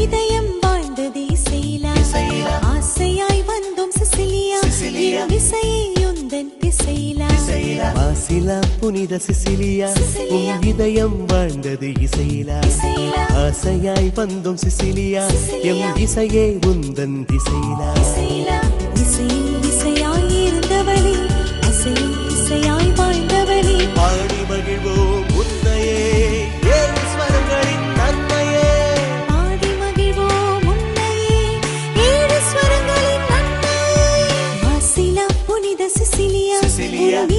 இதயம் வாழ்ந்தது இசையிலா ஆசையாய் வந்தோம் சிசிலியா விசையுந்தன் திசையிலா மாசிலா புனித சிசிலியா இதயம் வாழ்ந்தது இசையிலா ஆசையாய் வந்தோம் சிசிலியா எம் இசையே உந்தன் திசையிலா இசையில் இசையாய் இருந்தவளே அசையில் இசையாய் வாழ்ந்தவளே பாடி மகிழ்வோம் உன்னையே ஏழு ஸ்வரங்களின் நன்மையே பாடி மகிழ்வோம் உன்னையே ஏழு ஸ்வரங்களின் நன்மையே மாசிலா புனித சிசிலியா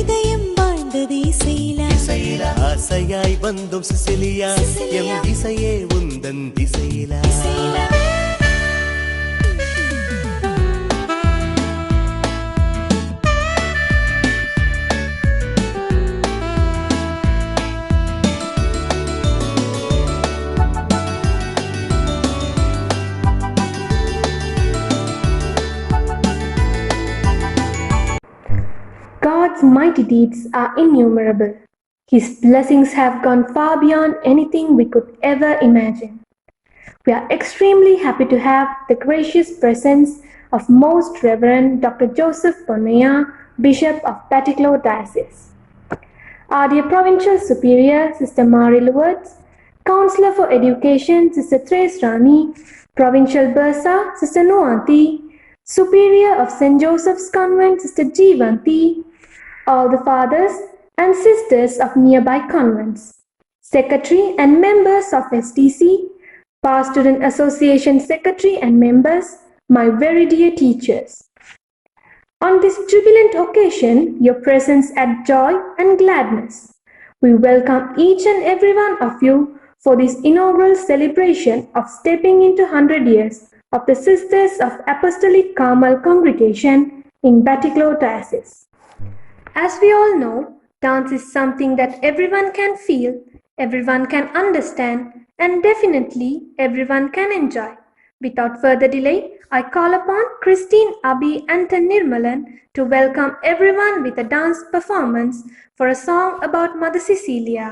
இதயம் வாழ்ந்தது இசையிலா ஆசையாய் வந்தோம் சிசிலியா எம் இசையே உந்தன் திசையிலா God's mighty deeds are innumerable. His blessings have gone far beyond anything we could ever imagine. We are extremely happy to have the gracious presence of Most Reverend Dr. Joseph Ponnaiah, Bishop of Batticaloa Diocese. Our dear Provincial Superior, Sister Marie Lourdes, Counselor for Education, Sister Thérèse Rani, Provincial Bursar, Sister Nuanti, Superior of St. Joseph's Convent, Sister Jeevanti, all the fathers and sisters of nearby convents, Secretary and members of STC, Past Student Association Secretary and members, my very dear teachers. On this jubilant occasion, your presence adds joy and gladness. We welcome each and every one of you for this inaugural celebration of stepping into 100 years of the Sisters of Apostolic Carmel Congregation in Batticaloa Diocese. As we all know, dance is something that everyone can feel, everyone can understand, and definitely everyone can enjoy. Without further delay, I call upon Christine, Abhi, and Nirmalan to welcome everyone with a dance performance for a song about Mother Cecilia.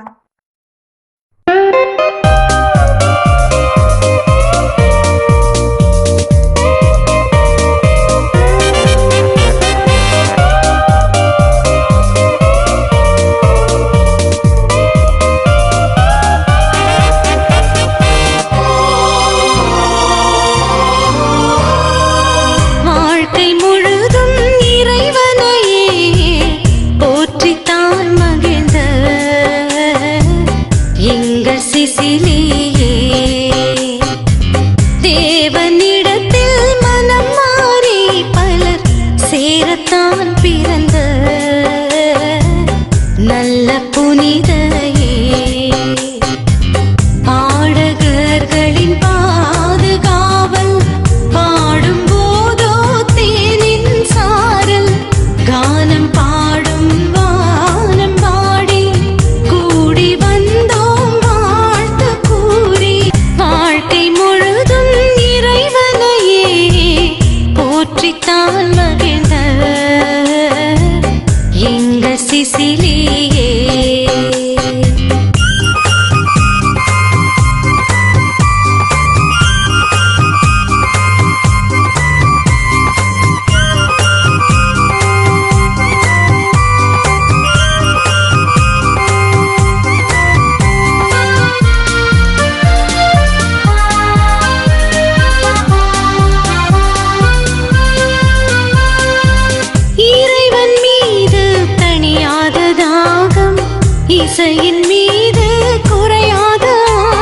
இசையின் மீது குறையாத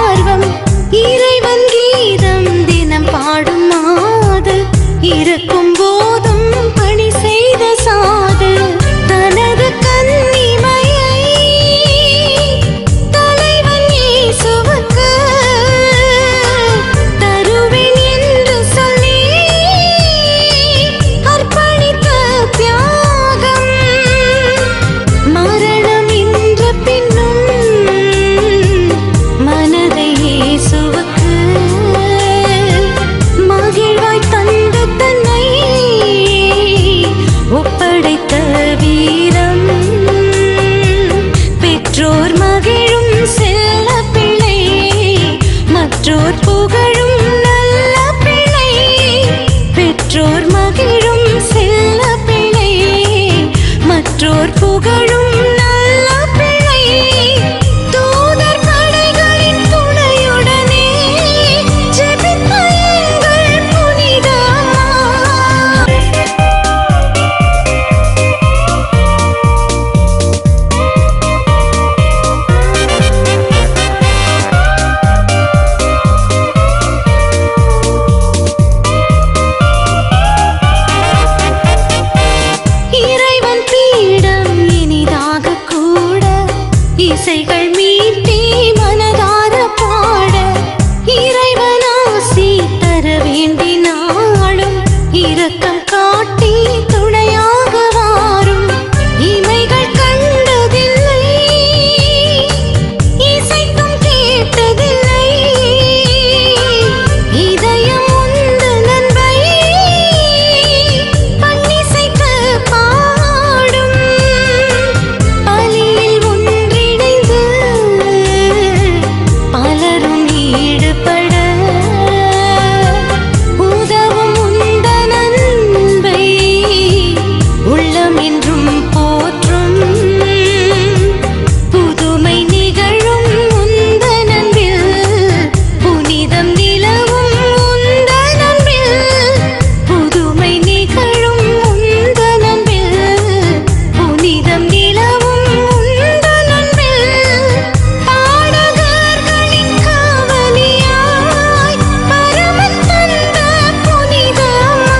ஆர்வம், இறைவன் கீதம் தினம் பாடும் மாது, இருக்கும் போதும் பணி செய்த சாது, தனது கன்னிமையை தலைவன் இயேசுவுக்கு தருவேன் என்று சொல்லி அர்ப்பணித்த தியாகம், மரணம் என்ற பின்னும் மனதை இயேசுவுக்கு மகிழ்வாய் தந்த தன்னை ஒப்படைத்த வீரம், பெற்றோர் மகிழும் செல்ல பிள்ளை மற்றோர் புகழும் வாழும் நல்ல பிள்ளை தூதர் படைகளின் துணையுடனே ஜெபித்த எங்கள் புனித இறைவன் பீடம் இனிதாக கூட இசைகள் மீட்டி மனதார பாட இறைவன் ஆசி தர வேண்டினாலும் இரக்கம் காட்டி துணையாக வாரும் இமைகள் கண்டதில்லை இசைக்கும் கேட்டதில்லை இதயம் உந்த நண்பை பன்னிசைக்க பாடும் பலியில் ஒன்றிணைந்து பலரும் ஈடுபட உதவும் உந்த நண்பை உள்ளம் என்றும் போற்றும் புதுமை நிகழும் உந்த நண்பில் புனிதம் நிலவும் உந்த நண்பில் புதுமை நிகழும் உந்த நண்பில் புனிதம் நிலவும் உந்த நண்பில் பாடகர்களின் காவலியாய் பரமன் தந்த புனிதமா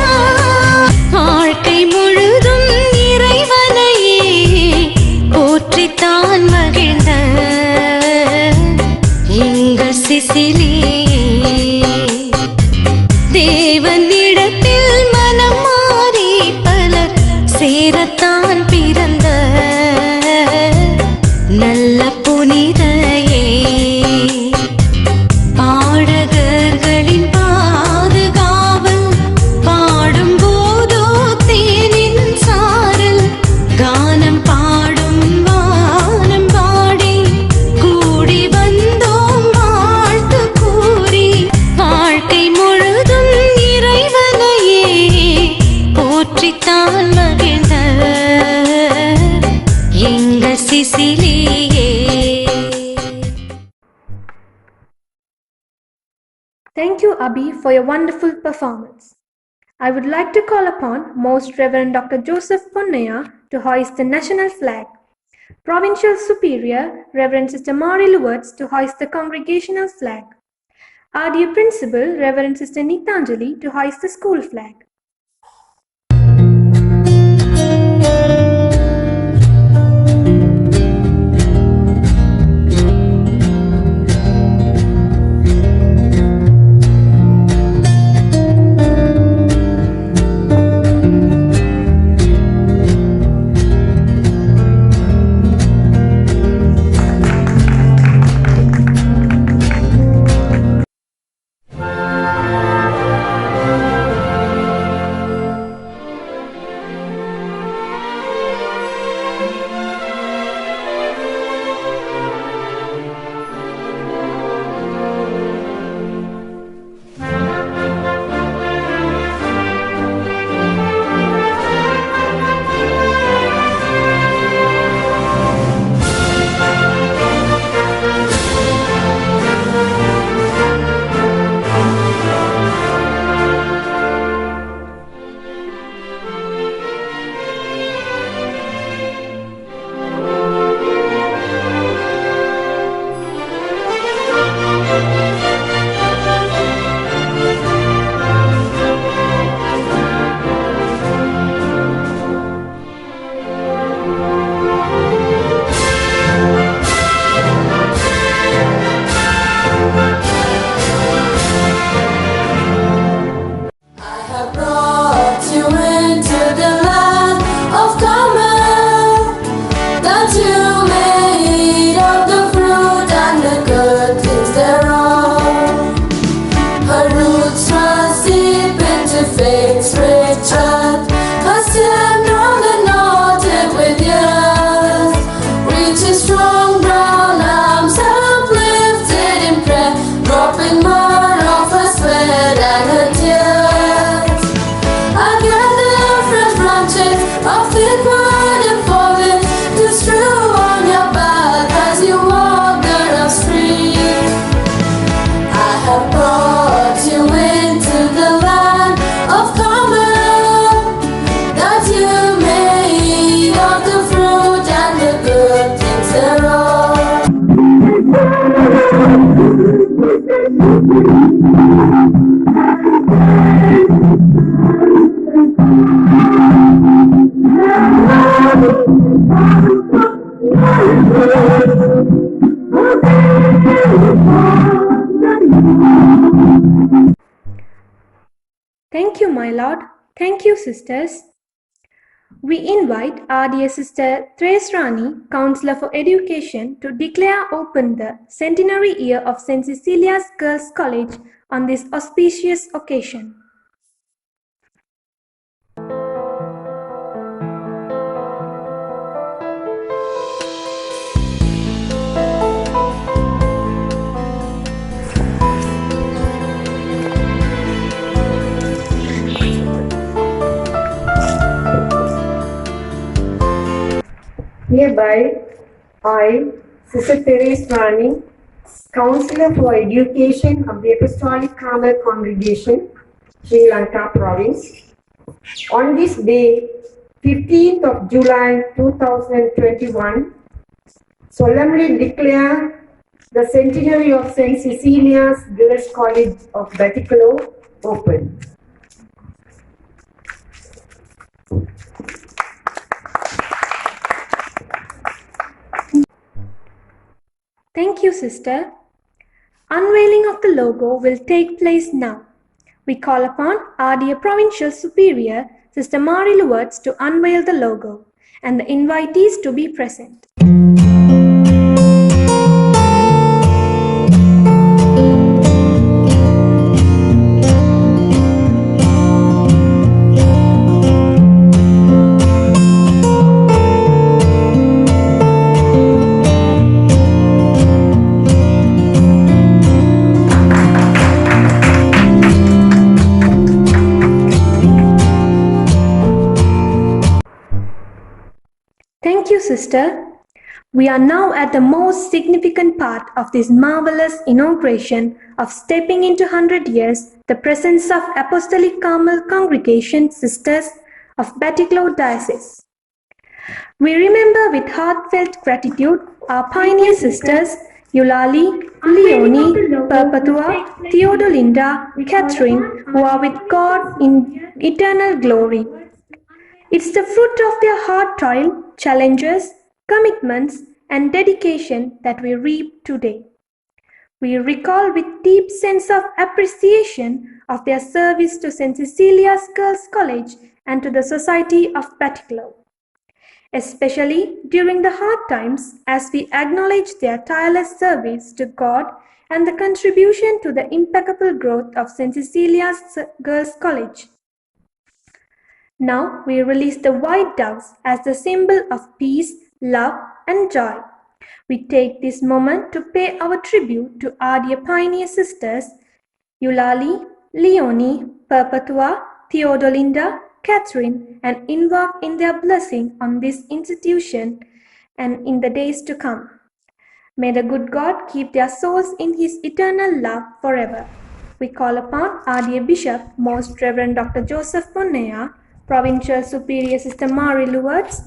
வாழ்க்கை முழுதும் இறைவனையே போற்றித்தான் மகிழ்ந்த எங்கள் சிசிலியே தேவனிடத்தில் மனம் மாறி பலர் சேரத்தான் பிறந்த நல்ல புனிதையே பாடகர்களின் பாதுகாவல் பாடும் போதோ தேனின் சாரல் கானம் பாடும் வானம் பாடி கூடி வந்தோம் வாழ்த்து கூறி வாழ்க்கை முழுதும் இறைவனையே போற்றித்தான் மகிழ்ந்த எங்கள் சிசிலியே. Thank you, Abhi, for your wonderful performance. I would like to call upon Most Reverend Dr. Joseph Ponnaya to hoist the national flag, Provincial Superior Reverend Sister Mari Luwards to hoist the congregational flag, our dear Principal Reverend Sister Neetanjali to hoist the school flag. Thank you, my lord. Thank you, sisters. We invite our dear sister Thres Rani, Counselor for Education, to declare open the centenary year of St. Cecilia's Girls' College on this auspicious occasion. Hereby, I, Sister Therese Rani, Counselor for Education of the Apostolic Carmel Congregation, Sri Lanka Province, on this day, 15th of July 2021, solemnly declare the centenary of St. Cecilia's Girls' College of Batticaloa open. Thank you, sister. Unveiling of the logo will take place now. We call upon our dear Provincial Superior, Sister Marie Luwards, to unveil the logo and the invitees to be present. Thank you, sister. We are now at the most significant part of this marvelous inauguration of stepping into 100 years, the presence of Apostolic Carmel Congregation Sisters of Batticaloa Diocese. We remember with heartfelt gratitude our pioneer sisters Eulalie, Leonie, Perpetua, Theodolinda, Catherine, who are with God in eternal glory. It's the fruit of their hard toil, challenges, commitments, and dedication that we reap today. We recall with deep sense of appreciation of their service to St. Cecilia's Girls' College and to the Society of Batticaloa, especially during the hard times, as we acknowledge their tireless service to God and the contribution to the impeccable growth of St. Cecilia's Girls' College. Now we release the white doves as the symbol of peace, love, and joy. We take this moment to pay our tribute to our dear pioneer sisters, Eulalie, Leonie, Perpetua, Theodolinda, Catherine, and invoke in their blessing on this institution and in the days to come. May the good God keep their souls in His eternal love forever. We call upon our dear Bishop, Most Reverend Dr. Joseph Ponnaya, Provincial Superior Sister Marie Luwards,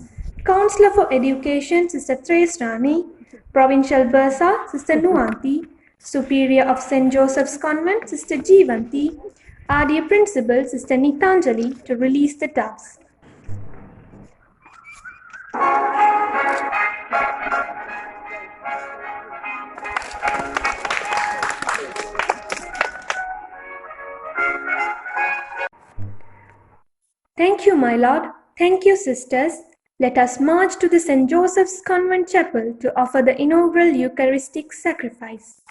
Counselor for Education Sister Thres Rani, Provincial Bursar Sister Nuanti, Superior of St. Joseph's Convent Sister Jeevanti, our dear Principal Sister Nitanjali, to release the doves. Thank you, my Lord. Thank you, sisters. Let us march to the St. Joseph's Convent Chapel to offer the inaugural Eucharistic sacrifice.